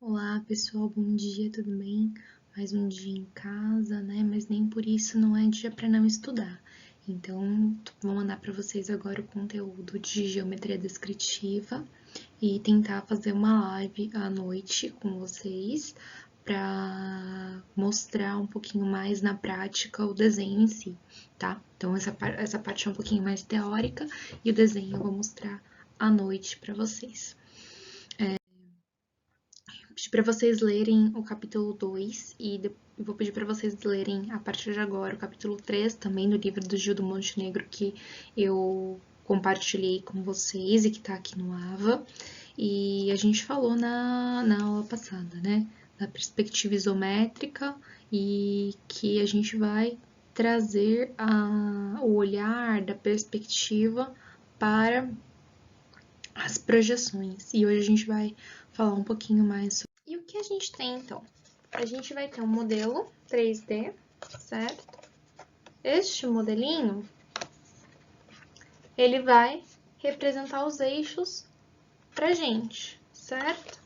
Olá, pessoal, bom dia, tudo bem? Mais um dia em casa, né? Mas nem por isso não é dia para não estudar. Então, vou mandar para vocês agora o conteúdo de geometria descritiva e tentar fazer uma live à noite com vocês para mostrar um pouquinho mais na prática o desenho em si, tá? Então, essa parte é um pouquinho mais teórica e o desenho eu vou mostrar à noite para vocês. Pedir para vocês lerem o capítulo 2 e vou pedir para vocês lerem a partir de agora o capítulo 3 também do livro do Gil do Montenegro que eu compartilhei com vocês e que tá aqui no AVA. E a gente falou na aula passada, né? Da perspectiva isométrica e que a gente vai trazer o olhar da perspectiva para as projeções. E hoje a gente vai falar um pouquinho mais sobre. E o que a gente tem, então? A gente vai ter um modelo 3D, certo? Este modelinho, ele vai representar os eixos pra gente, certo?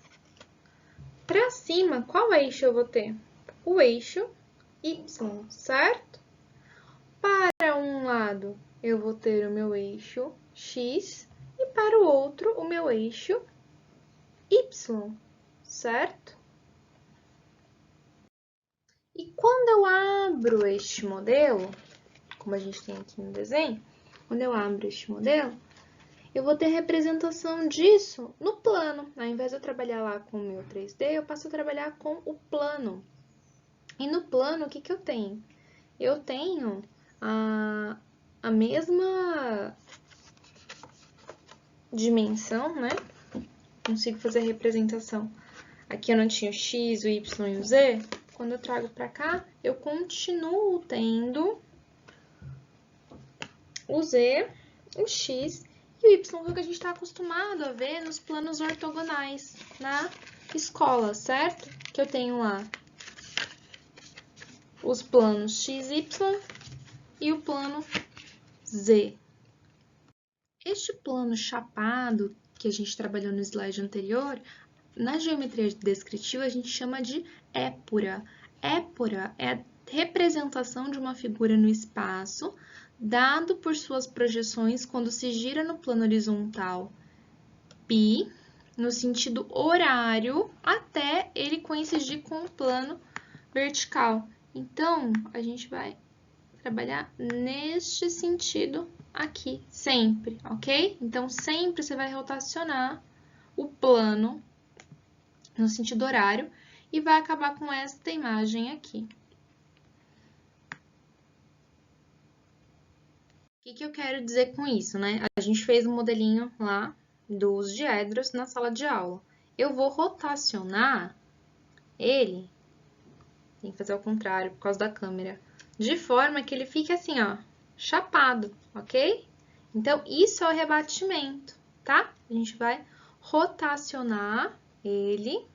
Pra cima, qual eixo eu vou ter? O eixo Y, certo? Para um lado, eu vou ter o meu eixo X e para o outro, o meu eixo Y, certo? E quando eu abro este modelo, como a gente tem aqui no desenho, quando eu abro este modelo, eu vou ter representação disso no plano. Ao invés de eu trabalhar lá com o meu 3D, eu passo a trabalhar com o plano. E no plano, o que que eu tenho? Eu tenho a mesma dimensão, né? Consigo fazer a representação. Aqui eu não tinha o X, o Y e o Z. Quando eu trago para cá, eu continuo tendo o Z, o X e o Y, que é o que a gente está acostumado a ver nos planos ortogonais na escola, certo? Que eu tenho lá os planos X, Y e o plano Z. Este plano chapado, que a gente trabalhou no slide anterior, na geometria descritiva a gente chama de épura. Épura é a representação de uma figura no espaço, dado por suas projeções quando se gira no plano horizontal π, no sentido horário, até ele coincidir com o plano vertical. Então, a gente vai trabalhar neste sentido aqui, sempre, ok? Então, sempre você vai rotacionar o plano no sentido horário e vai acabar com esta imagem aqui. O que eu quero dizer com isso, né? A gente fez um modelinho lá dos diedros na sala de aula. Eu vou rotacionar ele, tem que fazer ao contrário por causa da câmera, de forma que ele fique assim, ó, chapado, ok? Então, isso é o rebatimento, tá? A gente vai rotacionar ele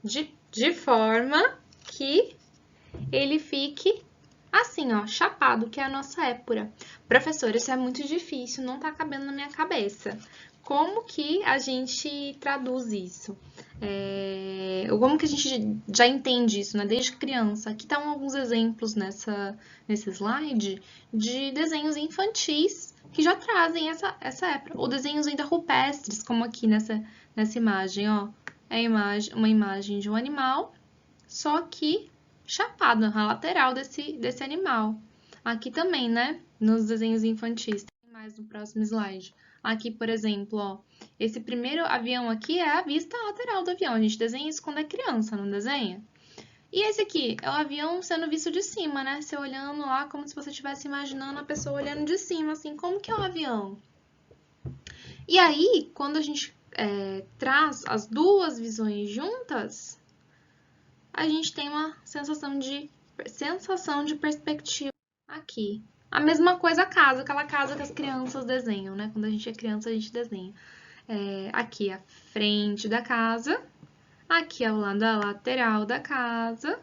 de forma que ele fique assim, ó, chapado, que é a nossa épura. Professor, isso é muito difícil, não tá cabendo na minha cabeça. Como que a gente traduz isso? Como que a gente já entende isso, né? Desde criança. Aqui estão alguns exemplos nesse slide de desenhos infantis que já trazem essa épura. Ou desenhos ainda rupestres, como aqui nessa imagem, ó. É uma imagem de um animal, só que chapado na lateral desse animal. Aqui também, né? Nos desenhos infantis. Tem mais no próximo slide. Aqui, por exemplo, ó, esse primeiro avião aqui é a vista lateral do avião. A gente desenha isso quando é criança, não desenha? E esse aqui é o avião sendo visto de cima, né? Você olhando lá como se você estivesse imaginando a pessoa olhando de cima, assim, como que é o avião? E aí, quando a gente traz as duas visões juntas, a gente tem uma sensação de perspectiva aqui. A mesma coisa a casa, aquela casa que as crianças desenham, né? Quando a gente é criança, a gente desenha. Aqui a frente da casa, aqui ao lado da lateral da casa.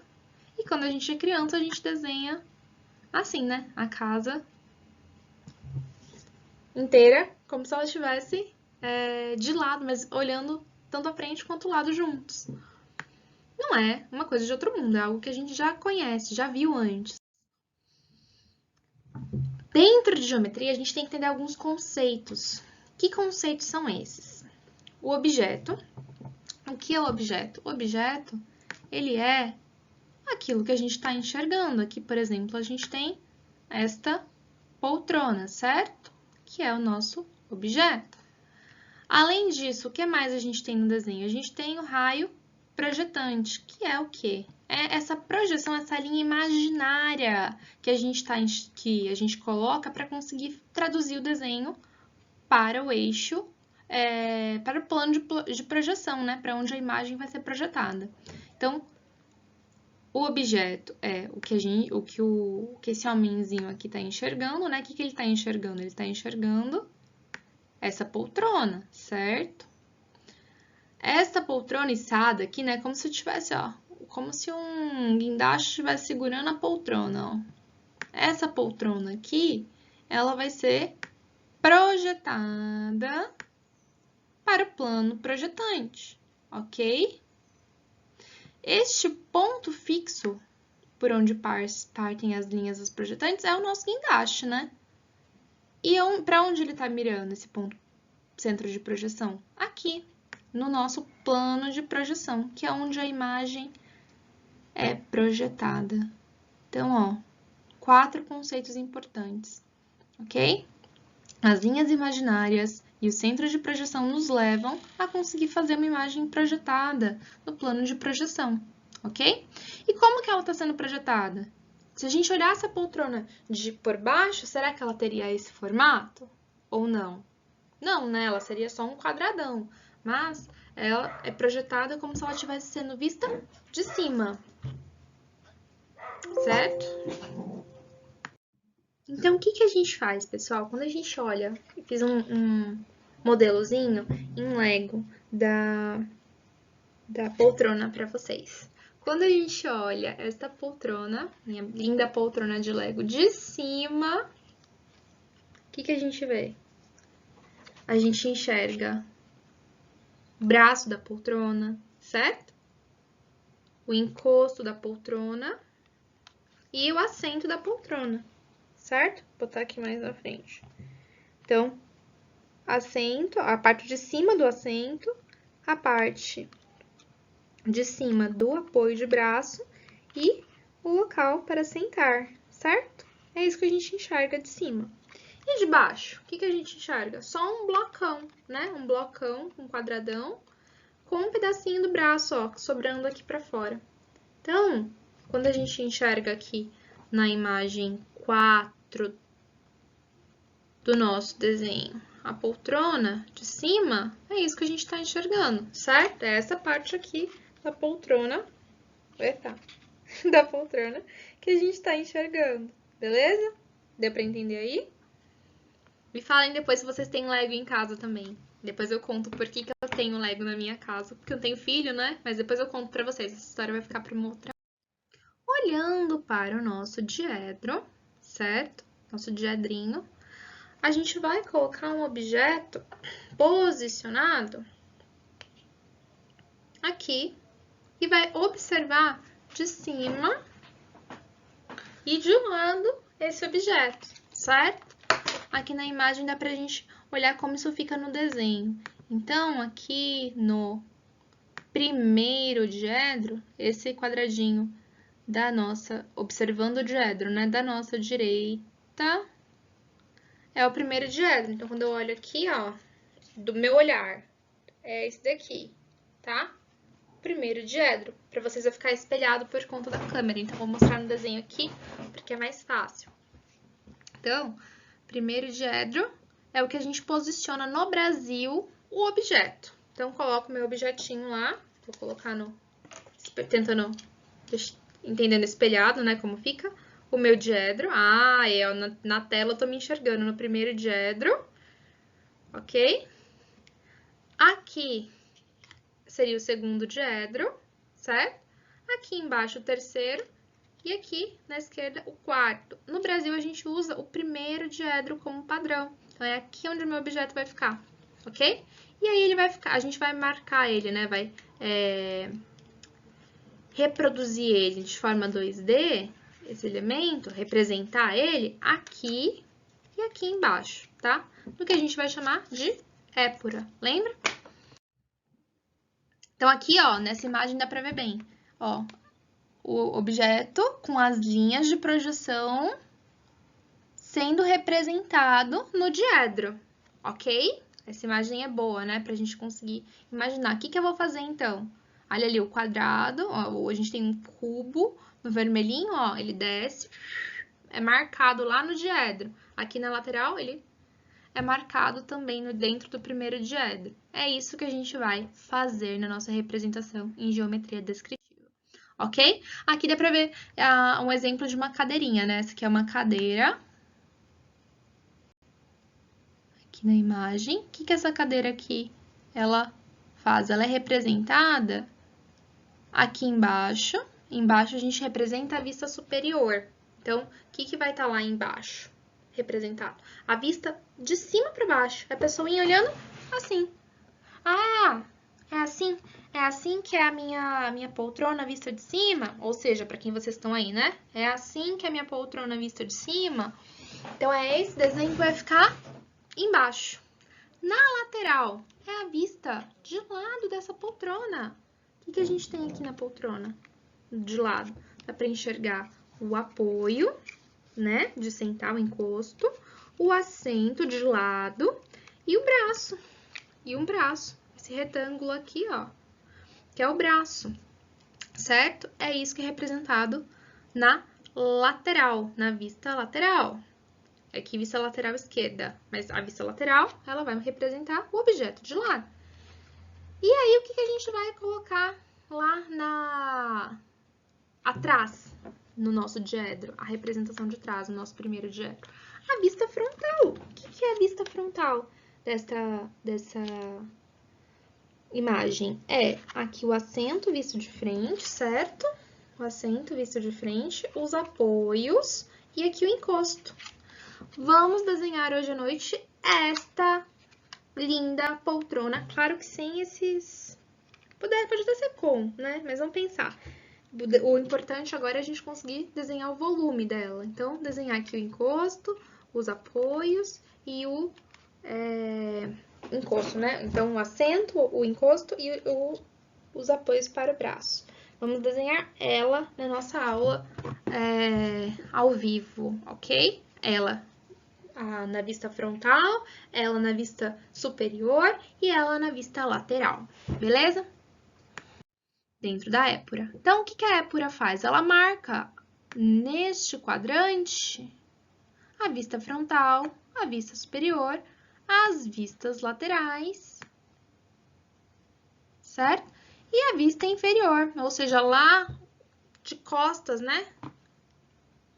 E quando a gente é criança, a gente desenha assim, né? A casa inteira, como se ela estivesse de lado, mas olhando tanto a frente quanto o lado juntos. Não é uma coisa de outro mundo, é algo que a gente já conhece, já viu antes. Dentro de geometria, a gente tem que entender alguns conceitos. Que conceitos são esses? O objeto. O que é o objeto? O objeto, ele é aquilo que a gente está enxergando. Aqui, por exemplo, a gente tem esta poltrona, certo? Que é o nosso objeto. Além disso, o que mais a gente tem no desenho? A gente tem o raio projetante, que é o quê? É essa projeção, essa linha imaginária que a gente coloca para conseguir traduzir o desenho para o eixo, para o plano de projeção, né? Para onde a imagem vai ser projetada. Então, o objeto é o que esse homenzinho aqui está enxergando, né? O que ele está enxergando? Ele está enxergando essa poltrona, certo? Essa poltrona içada aqui, né? Como se eu tivesse, ó, como se um guindaste estivesse segurando a poltrona, ó. Essa poltrona aqui, ela vai ser projetada para o plano projetante, ok? Este ponto fixo, por onde partem as linhas dos projetantes, é o nosso guindaste, né? E para onde ele está mirando esse ponto centro de projeção? Aqui, no nosso plano de projeção, que é onde a imagem é projetada. Então, ó, 4 conceitos importantes, ok? As linhas imaginárias e o centro de projeção nos levam a conseguir fazer uma imagem projetada no plano de projeção, ok? E como que ela está sendo projetada? Se a gente olhasse a poltrona de por baixo, será que ela teria esse formato? Ou não? Não, né? Ela seria só um quadradão, mas ela é projetada como se ela estivesse sendo vista de cima, certo? Então, o que a gente faz, pessoal? Quando a gente olha, eu fiz um modelozinho em Lego da poltrona para vocês. Quando a gente olha esta poltrona, minha linda poltrona de Lego de cima, o que a gente vê? A gente enxerga o braço da poltrona, certo? O encosto da poltrona e o assento da poltrona, certo? Vou botar aqui mais na frente. Então, assento, a parte de cima do assento, a parte de cima do apoio de braço e o local para sentar, certo? É isso que a gente enxerga de cima. E de baixo, o que a gente enxerga? Só um blocão, né? Um blocão, um quadradão, com um pedacinho do braço, ó, sobrando aqui para fora. Então, quando a gente enxerga aqui na imagem 4 do nosso desenho, a poltrona de cima, é isso que a gente está enxergando, certo? É essa parte aqui da poltrona, da poltrona que a gente está enxergando, beleza? Deu para entender aí? Me falem depois se vocês têm Lego em casa também. Depois eu conto por que eu tenho Lego na minha casa, porque eu tenho filho, né? Mas depois eu conto para vocês, essa história vai ficar para uma outra. Olhando para o nosso diedro, certo? Nosso diedrinho, a gente vai colocar um objeto posicionado aqui e vai observar de cima e de lado esse objeto, certo? Aqui na imagem dá pra gente olhar como isso fica no desenho. Então, aqui no primeiro diedro, esse quadradinho da nossa, observando o diedro, né, da nossa direita, é o primeiro diedro. Então, quando eu olho aqui, ó, do meu olhar, é esse daqui, tá? Primeiro diedro, para vocês vai ficar espelhado por conta da câmera. Então, vou mostrar no desenho aqui, porque é mais fácil. Então, primeiro diedro é o que a gente posiciona no Brasil o objeto. Então, coloco o meu objetinho lá, vou colocar tentando, entendendo espelhado, né, como fica. O meu diedro, na tela eu tô me enxergando no primeiro diedro, ok? Aqui seria o segundo diedro, certo? Aqui embaixo o terceiro e aqui na esquerda o quarto. No Brasil a gente usa o primeiro diedro como padrão, então é aqui onde o meu objeto vai ficar. ok? E aí ele vai ficar, a gente vai marcar ele, né? Vai reproduzir ele de forma 2D, esse elemento, representar ele aqui e aqui embaixo, tá? No que a gente vai chamar de épura, lembra? Então, aqui, ó, nessa imagem dá pra ver bem, ó, o objeto com as linhas de projeção sendo representado no diedro, ok? Essa imagem é boa, né? Pra gente conseguir imaginar. O que eu vou fazer, então? Olha ali o quadrado, ó, a gente tem um cubo no vermelhinho, ó, ele desce, é marcado lá no diedro. Aqui na lateral, ele é marcado também dentro do primeiro diedro. É isso que a gente vai fazer na nossa representação em geometria descritiva, ok? Aqui dá pra ver um exemplo de uma cadeirinha, né? Essa aqui é uma cadeira. Aqui na imagem. O que essa cadeira aqui, ela faz? Ela é representada aqui embaixo. Embaixo a gente representa a vista superior. Então, o que vai estar lá embaixo? Representado. A vista de cima para baixo. A pessoinha olhando assim. Ah, é assim? É assim que é a minha poltrona vista de cima? Ou seja, para quem vocês estão aí, né? É assim que é a minha poltrona vista de cima? Então, é esse desenho que vai ficar embaixo. Na lateral, é a vista de lado dessa poltrona. O que a gente tem aqui na poltrona? De lado, dá para enxergar o apoio, né, de sentar, o encosto, o assento de lado e o braço. E um braço, esse retângulo aqui, ó, que é o braço, certo? É isso que é representado na lateral, na vista lateral. Aqui, vista lateral esquerda, mas a vista lateral, ela vai representar o objeto de lado. E aí, o que a gente vai colocar lá atrás, no nosso diedro, a representação de trás, no nosso primeiro diedro? A vista frontal. O que é a vista frontal dessa imagem? É aqui o assento visto de frente, certo? O assento visto de frente, os apoios e aqui o encosto. Vamos desenhar hoje à noite esta linda poltrona. Claro que sem esses... Pode até ser com, né? Mas vamos pensar. O importante agora é a gente conseguir desenhar o volume dela. Então, desenhar aqui o encosto, os apoios e o encosto, né? Então, o assento, o encosto e os apoios para o braço. Vamos desenhar ela na nossa aula ao vivo, ok? Ela na vista frontal, ela na vista superior e ela na vista lateral, beleza? Dentro da épura. Então, o que a épura faz? Ela marca neste quadrante a vista frontal, a vista superior, as vistas laterais, certo? E a vista inferior, ou seja, lá de costas, né?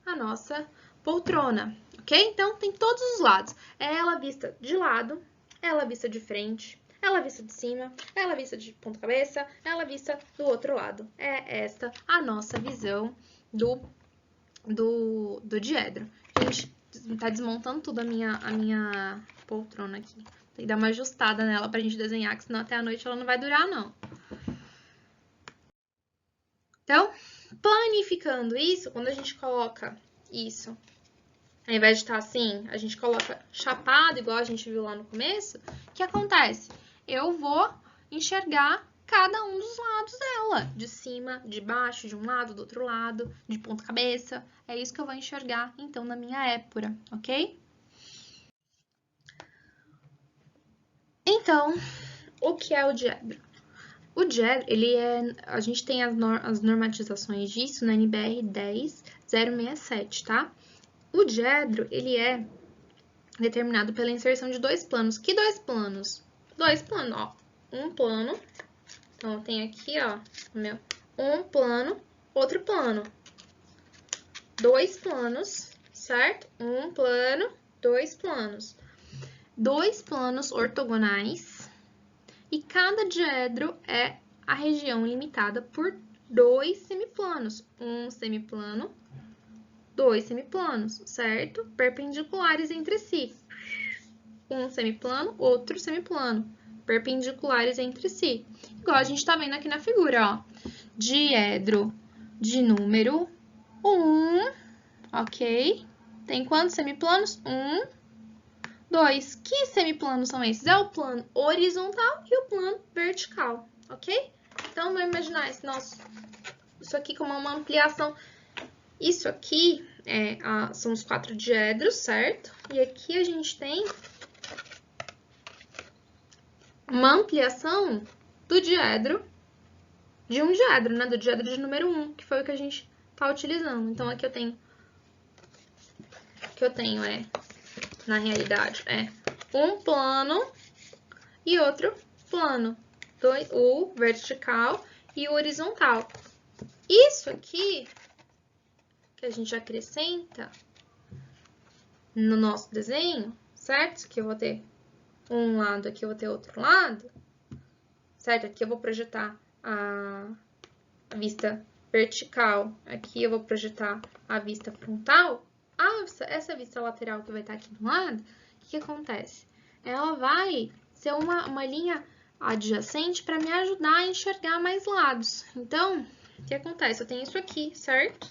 A nossa poltrona, ok? Então, tem todos os lados. Ela vista de lado, ela vista de frente, ela vista de cima, ela vista de ponta cabeça, ela vista do outro lado. É esta a nossa visão do diedro. Gente, tá desmontando tudo a minha poltrona aqui. Tem que dar uma ajustada nela pra gente desenhar, que senão até a noite ela não vai durar, não. Então, planificando isso, quando a gente coloca isso, ao invés de estar assim, a gente coloca chapado, igual a gente viu lá no começo, o que acontece? Eu vou enxergar cada um dos lados dela, de cima, de baixo, de um lado, do outro lado, de ponta cabeça. É isso que eu vou enxergar, então, na minha épura, ok? Então, o que é o diedro? O diedro, a gente tem as normatizações disso na NBR 10.067, tá? O diedro, ele é determinado pela inserção de dois planos. Que dois planos? Dois planos, ó. Um plano. Então, eu tenho aqui, ó, um plano, outro plano. Dois planos, certo? Um plano, dois planos. Dois planos ortogonais. E cada diedro é a região limitada por dois semiplanos. Um semiplano, dois semiplanos, certo? Perpendiculares entre si. um semiplano, outro semiplano, perpendiculares entre si. Igual a gente está vendo aqui na figura, ó. Diedro de número 1, ok? Tem quantos semiplanos? 1, 2. Que semiplanos são esses? É o plano horizontal e o plano vertical, ok? Então, vamos imaginar isso aqui como uma ampliação. Isso aqui são os 4 diedros, certo? E aqui a gente tem uma ampliação do diedro, de um diedro, né? Do diedro de número 1, que foi o que a gente está utilizando. Então, aqui eu tenho, na realidade, um plano e outro plano. O vertical e o horizontal. Isso aqui, que a gente acrescenta no nosso desenho, certo? Aqui eu vou ter um lado, aqui eu vou ter outro lado, certo? Aqui eu vou projetar a vista vertical, aqui eu vou projetar a vista frontal. Essa vista lateral que vai estar aqui do lado, o que acontece? Ela vai ser uma linha adjacente para me ajudar a enxergar mais lados. Então, o que acontece? Eu tenho isso aqui, certo?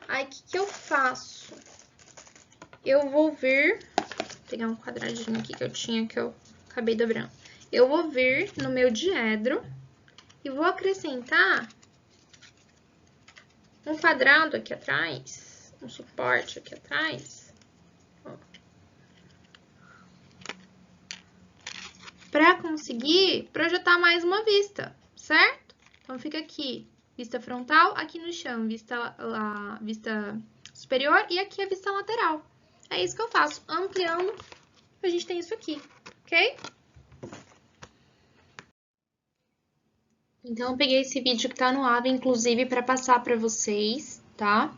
Aí, o que eu faço? Eu vou vir, vou pegar um quadradinho aqui que eu tinha, que eu acabei dobrando. Eu vou vir no meu diedro e vou acrescentar um quadrado aqui atrás, um suporte aqui atrás, para conseguir projetar mais uma vista, certo? Então, fica aqui, vista frontal, aqui no chão, vista superior e aqui a vista lateral. É isso que eu faço, ampliando, a gente tem isso aqui, ok? Então, eu peguei esse vídeo que tá no AVE, inclusive, para passar para vocês, tá?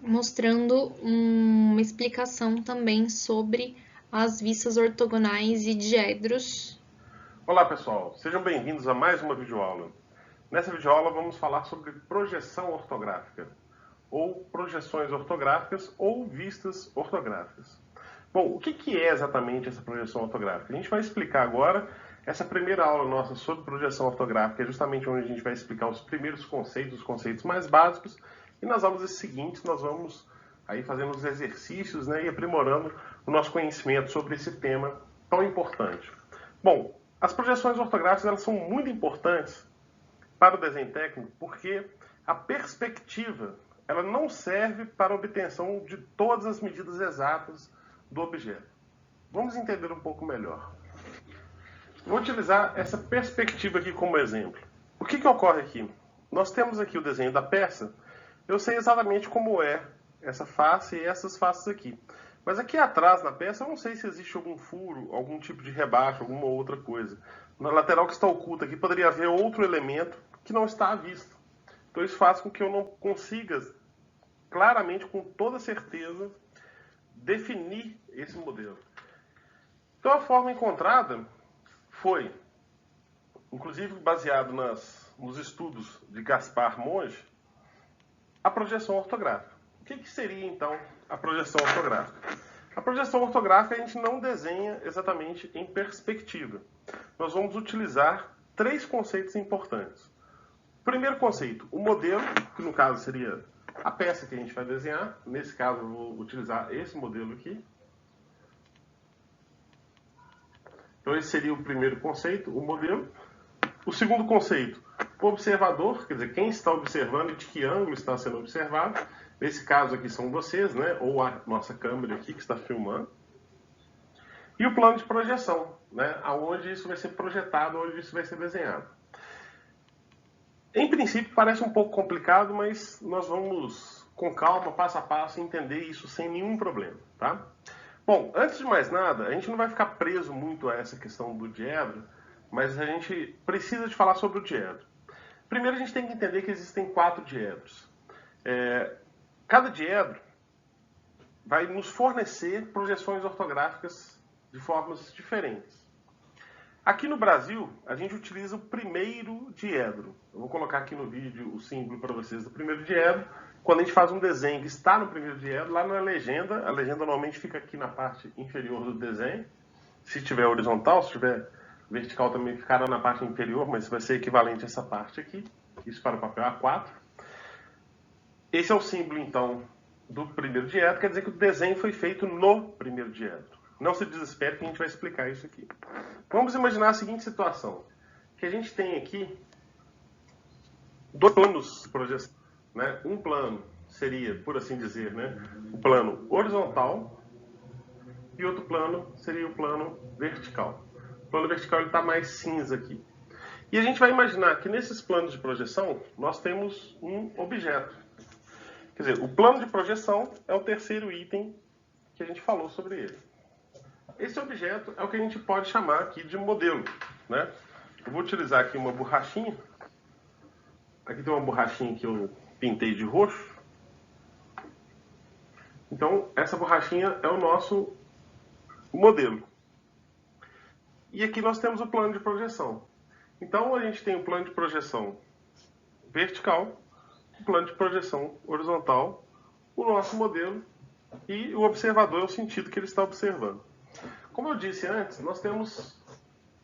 Mostrando uma explicação também sobre as vistas ortogonais e diedros. Olá, pessoal. Sejam bem-vindos a mais uma videoaula. Nessa videoaula vamos falar sobre projeção ortográfica, ou projeções ortográficas, ou vistas ortográficas. Bom, o que é exatamente essa projeção ortográfica? A gente vai explicar agora. Essa primeira aula nossa sobre projeção ortográfica é justamente onde a gente vai explicar os primeiros conceitos, os conceitos mais básicos, e nas aulas seguintes nós vamos aí fazendo os exercícios, né, e aprimorando o nosso conhecimento sobre esse tema tão importante. Bom, as projeções ortográficas elas são muito importantes para o desenho técnico porque a perspectiva ela não serve para a obtenção de todas as medidas exatas do objeto. Vamos entender um pouco melhor. Vou utilizar essa perspectiva aqui como exemplo. O que ocorre aqui? Nós temos aqui o desenho da peça. Eu sei exatamente como é essa face e essas faces aqui. Mas aqui atrás na peça eu não sei se existe algum furo, algum tipo de rebaixo, alguma outra coisa. Na lateral que está oculta aqui poderia haver outro elemento que não está à vista. Então isso faz com que eu não consiga claramente, com toda certeza, definir esse modelo. Então a forma encontrada foi, inclusive baseado nos estudos de Gaspar Monge, a projeção ortográfica. O que seria então a projeção ortográfica? A projeção ortográfica a gente não desenha exatamente em perspectiva. Nós vamos utilizar 3 conceitos importantes. O primeiro conceito, o modelo, que no caso seria a peça que a gente vai desenhar. Nesse caso eu vou utilizar esse modelo aqui. Então esse seria o primeiro conceito, o modelo. O segundo conceito, o observador, quer dizer, quem está observando e de que ângulo está sendo observado. Nesse caso aqui são vocês, né? Ou a nossa câmera aqui que está filmando. E o plano de projeção, né? Aonde isso vai ser projetado, onde isso vai ser desenhado. Em princípio parece um pouco complicado, mas nós vamos com calma, passo a passo, entender isso sem nenhum problema, tá? Bom, antes de mais nada, a gente não vai ficar preso muito a essa questão do diedro, mas a gente precisa de falar sobre o diedro. Primeiro a gente tem que entender que existem 4 diedros. Cada diedro vai nos fornecer projeções ortográficas de formas diferentes. Aqui no Brasil, a gente utiliza o primeiro diedro. Eu vou colocar aqui no vídeo o símbolo para vocês do primeiro diedro. Quando a gente faz um desenho que está no primeiro diedro, lá na legenda, a legenda normalmente fica aqui na parte inferior do desenho. Se tiver horizontal, se tiver vertical também ficará na parte inferior, mas vai ser equivalente a essa parte aqui. Isso para o papel A4. Esse é o símbolo, então, do primeiro diedro, quer dizer que o desenho foi feito no primeiro diedro. Não se desespere que a gente vai explicar isso aqui. Vamos imaginar a seguinte situação, que a gente tem aqui dois planos de projeção, né? Um plano seria, por assim dizer, né, o plano horizontal e outro plano seria o plano vertical. O plano vertical está mais cinza aqui. E a gente vai imaginar que nesses planos de projeção nós temos um objeto. Quer dizer, o plano de projeção é o terceiro item que a gente falou sobre ele. Esse objeto é o que a gente pode chamar aqui de modelo, né? Eu vou utilizar aqui uma borrachinha. Aqui tem uma borrachinha que eu pintei de roxo. Então, essa borrachinha é o nosso modelo. E aqui nós temos o plano de projeção. Então, a gente tem o plano de projeção vertical, o plano de projeção horizontal, o nosso modelo e o observador é o sentido que ele está observando. Como eu disse antes, nós temos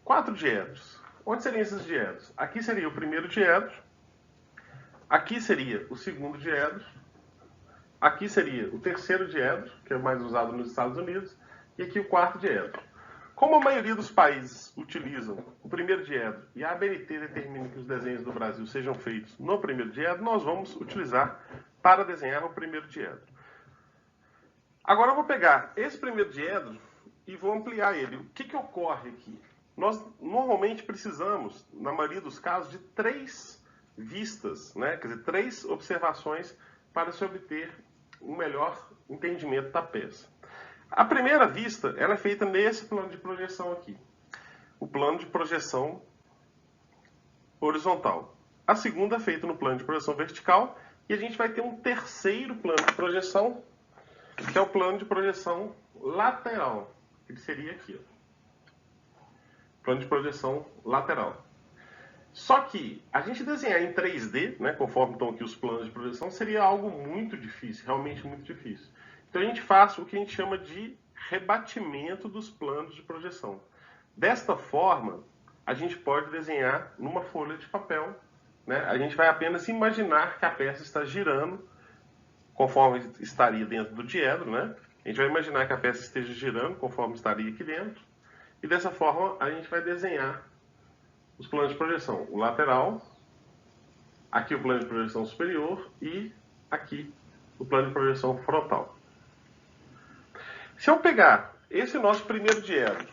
4 diedros. Onde seriam esses diedros? Aqui seria o primeiro diedro, aqui seria o segundo diedro, aqui seria o terceiro diedro, que é mais usado nos Estados Unidos, e aqui o quarto diedro. Como a maioria dos países utilizam o primeiro diedro e a ABNT determina que os desenhos do Brasil sejam feitos no primeiro diedro, nós vamos utilizar para desenhar o primeiro diedro. Agora eu vou pegar esse primeiro diedro e vou ampliar ele. O que ocorre aqui? Nós normalmente precisamos, na maioria dos casos, de 3 vistas, né? Quer dizer, 3 observações para se obter um melhor entendimento da peça. A primeira vista ela é feita nesse plano de projeção aqui, o plano de projeção horizontal. A segunda é feita no plano de projeção vertical e a gente vai ter um terceiro plano de projeção, que é o plano de projeção lateral, que seria aqui, ó. Plano de projeção lateral. Só que a gente desenhar em 3D, né, conforme estão aqui os planos de projeção, seria algo muito difícil, realmente muito difícil. Então a gente faz o que a gente chama de rebatimento dos planos de projeção. Desta forma, a gente pode desenhar numa folha de papel, né? A gente vai apenas imaginar que a peça está girando, conforme estaria dentro do diedro, né? A gente vai imaginar que a peça esteja girando, conforme estaria aqui dentro. E dessa forma, a gente vai desenhar os planos de projeção. O lateral, aqui o plano de projeção superior e aqui o plano de projeção frontal. Se eu pegar esse nosso primeiro diedro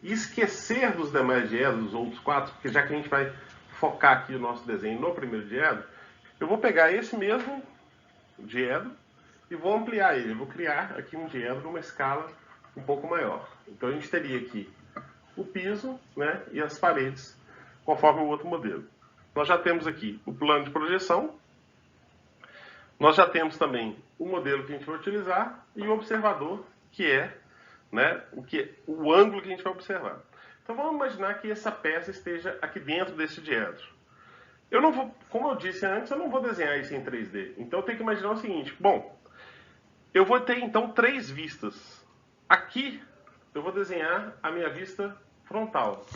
e esquecer dos demais diedros, dos outros 4, porque já que a gente vai focar aqui o nosso desenho no primeiro diedro, eu vou pegar esse mesmo diedro e vou ampliar ele. Eu vou criar aqui um diedro numa escala um pouco maior. Então a gente teria aqui o piso, né, e as paredes, conforme o outro modelo. Nós já temos aqui o plano de projeção, nós já temos também o modelo que a gente vai utilizar e o observador, que é, né, o ângulo que a gente vai observar. Então vamos imaginar que essa peça esteja aqui dentro desse diedro. Eu não vou, como eu disse antes, eu não vou desenhar isso em 3D. Então eu tenho que imaginar o seguinte, bom, eu vou ter então 3 vistas. Aqui eu vou desenhar a minha vista frontal,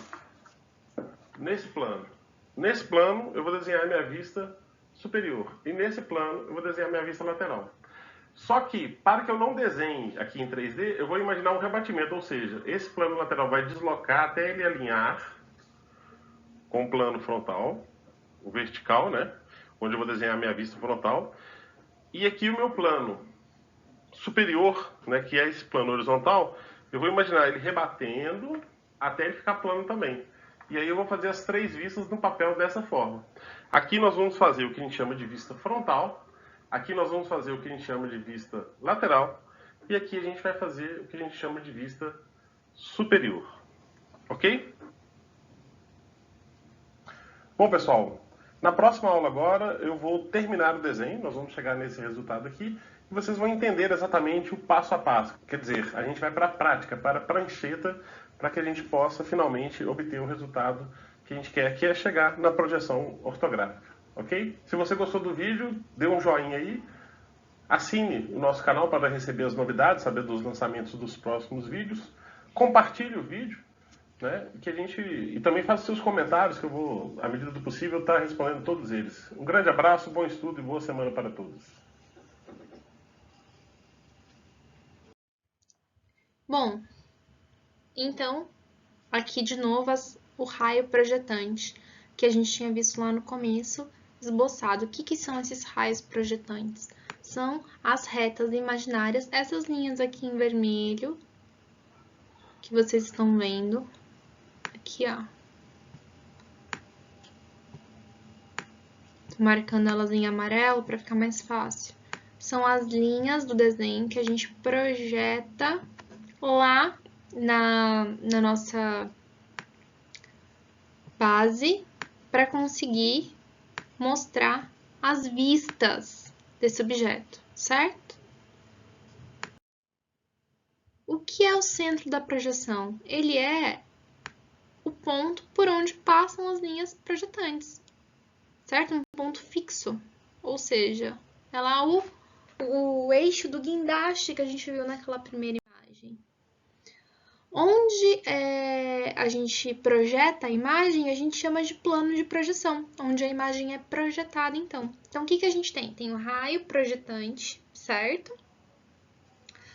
nesse plano. Nesse plano eu vou desenhar a minha vista superior. E nesse plano eu vou desenhar a minha vista lateral. Só que, para que eu não desenhe aqui em 3D, eu vou imaginar um rebatimento, ou seja, esse plano lateral vai deslocar até ele alinhar com o plano frontal, o vertical, né? Onde eu vou desenhar a minha vista frontal. E aqui o meu plano superior, né, que é esse plano horizontal, eu vou imaginar ele rebatendo até ele ficar plano também. E aí eu vou fazer as 3 vistas no papel dessa forma. Aqui nós vamos fazer o que a gente chama de vista frontal, aqui nós vamos fazer o que a gente chama de vista lateral, e aqui a gente vai fazer o que a gente chama de vista superior. Ok? Bom, pessoal, Na próxima aula agora, eu vou terminar o desenho, nós vamos chegar nesse resultado aqui, e vocês vão entender exatamente o passo a passo. Quer dizer, a gente vai para a prática, para a prancheta, para que a gente possa finalmente obter o resultado que a gente quer, que é chegar na projeção ortográfica, ok? Se você gostou do vídeo, dê um joinha aí, assine o nosso canal para receber as novidades, saber dos lançamentos dos próximos vídeos, compartilhe o vídeo, né? E também faça seus comentários, que eu vou, à medida do possível, estar respondendo todos eles. Um grande abraço, bom estudo e boa semana para todos. Bom, então, aqui de novo o raio projetante que a gente tinha visto lá no começo, esboçado. O que são esses raios projetantes? São as retas imaginárias, essas linhas aqui em vermelho, que vocês estão vendo. Aqui, ó. Tô marcando elas em amarelo para ficar mais fácil. São as linhas do desenho que a gente projeta lá na nossa base para conseguir mostrar as vistas desse objeto, certo? O que é o centro da projeção? Ele é o ponto por onde passam as linhas projetantes, certo? Um ponto fixo, ou seja, é lá o eixo do guindaste que a gente viu naquela primeira imagem. Onde a gente projeta a imagem, a gente chama de plano de projeção, onde a imagem é projetada, então. Então, o que a gente tem? Tem o raio projetante, certo?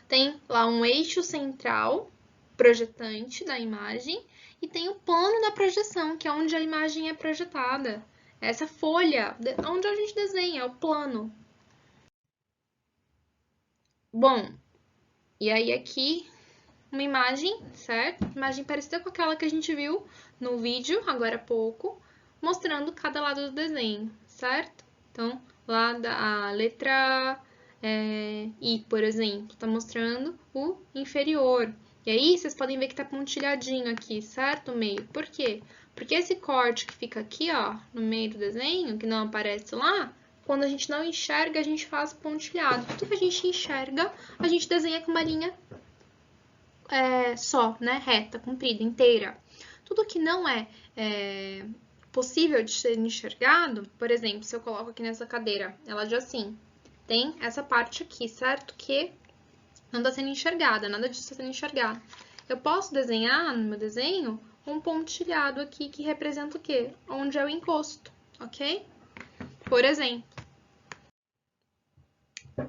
Tem lá um eixo central projetante da imagem e tem o plano da projeção, que é onde a imagem é projetada. Essa folha, onde a gente desenha, é o plano. Bom, e aí aqui uma imagem, certo? Imagem parecida com aquela que a gente viu no vídeo, agora há pouco, mostrando cada lado do desenho, certo? Então, lá a letra I, por exemplo, tá mostrando o inferior. E aí, vocês podem ver que tá pontilhadinho aqui, certo? O meio. Por quê? Porque esse corte que fica aqui, ó, no meio do desenho, que não aparece lá, quando a gente não enxerga, a gente faz pontilhado. Tudo que a gente enxerga, a gente desenha com uma linha só, né? Reta, comprida, inteira. Tudo que não é possível de ser enxergado, por exemplo, se eu coloco aqui nessa cadeira, ela já assim, tem essa parte aqui, certo? Que não está sendo enxergada, nada disso está sendo enxergado. Eu posso desenhar no meu desenho um pontilhado aqui que representa o quê? Onde é o encosto, ok? Por exemplo.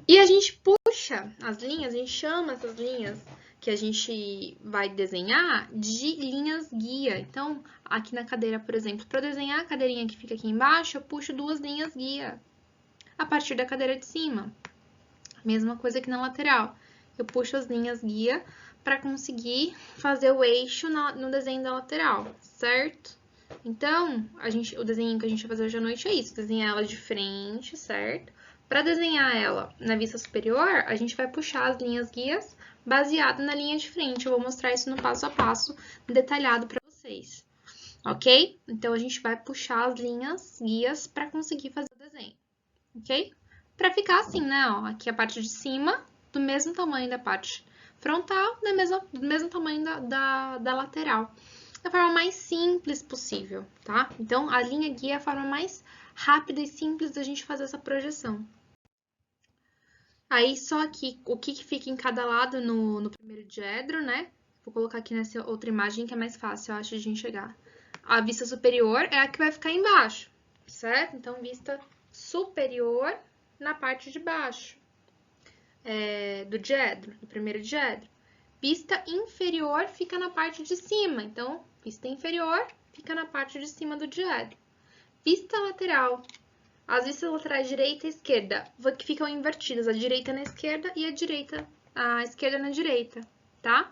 E a gente puxa as linhas, a gente chama essas linhas que a gente vai desenhar de linhas guia. Então, aqui na cadeira, por exemplo, para desenhar a cadeirinha que fica aqui embaixo, eu puxo 2 linhas guia a partir da cadeira de cima. Mesma coisa aqui na lateral. Eu puxo as linhas guia para conseguir fazer o eixo no desenho da lateral, certo? Então, o desenho que a gente vai fazer hoje à noite é isso, desenhar ela de frente, certo? Para desenhar ela na vista superior, a gente vai puxar as linhas guias baseado na linha de frente. Eu vou mostrar isso no passo a passo detalhado para vocês, ok? Então, a gente vai puxar as linhas guias para conseguir fazer o desenho, ok? Para ficar assim, né? Ó, aqui a parte de cima, do mesmo tamanho da parte frontal, do mesmo tamanho da lateral. Da forma mais simples possível, tá? Então, a linha guia é a forma mais rápida e simples da gente fazer essa projeção. Aí, só aqui, o que fica em cada lado no primeiro diedro, né? Vou colocar aqui nessa outra imagem que é mais fácil, eu acho, de enxergar. A vista superior é a que vai ficar embaixo, certo? Então, vista superior na parte de baixo do diedro, do primeiro diedro. Vista inferior fica na parte de cima, então, vista inferior fica na parte de cima do diedro. Vista lateral. As vistas laterais direita e esquerda que ficam invertidas, a direita na esquerda e a esquerda na direita, tá?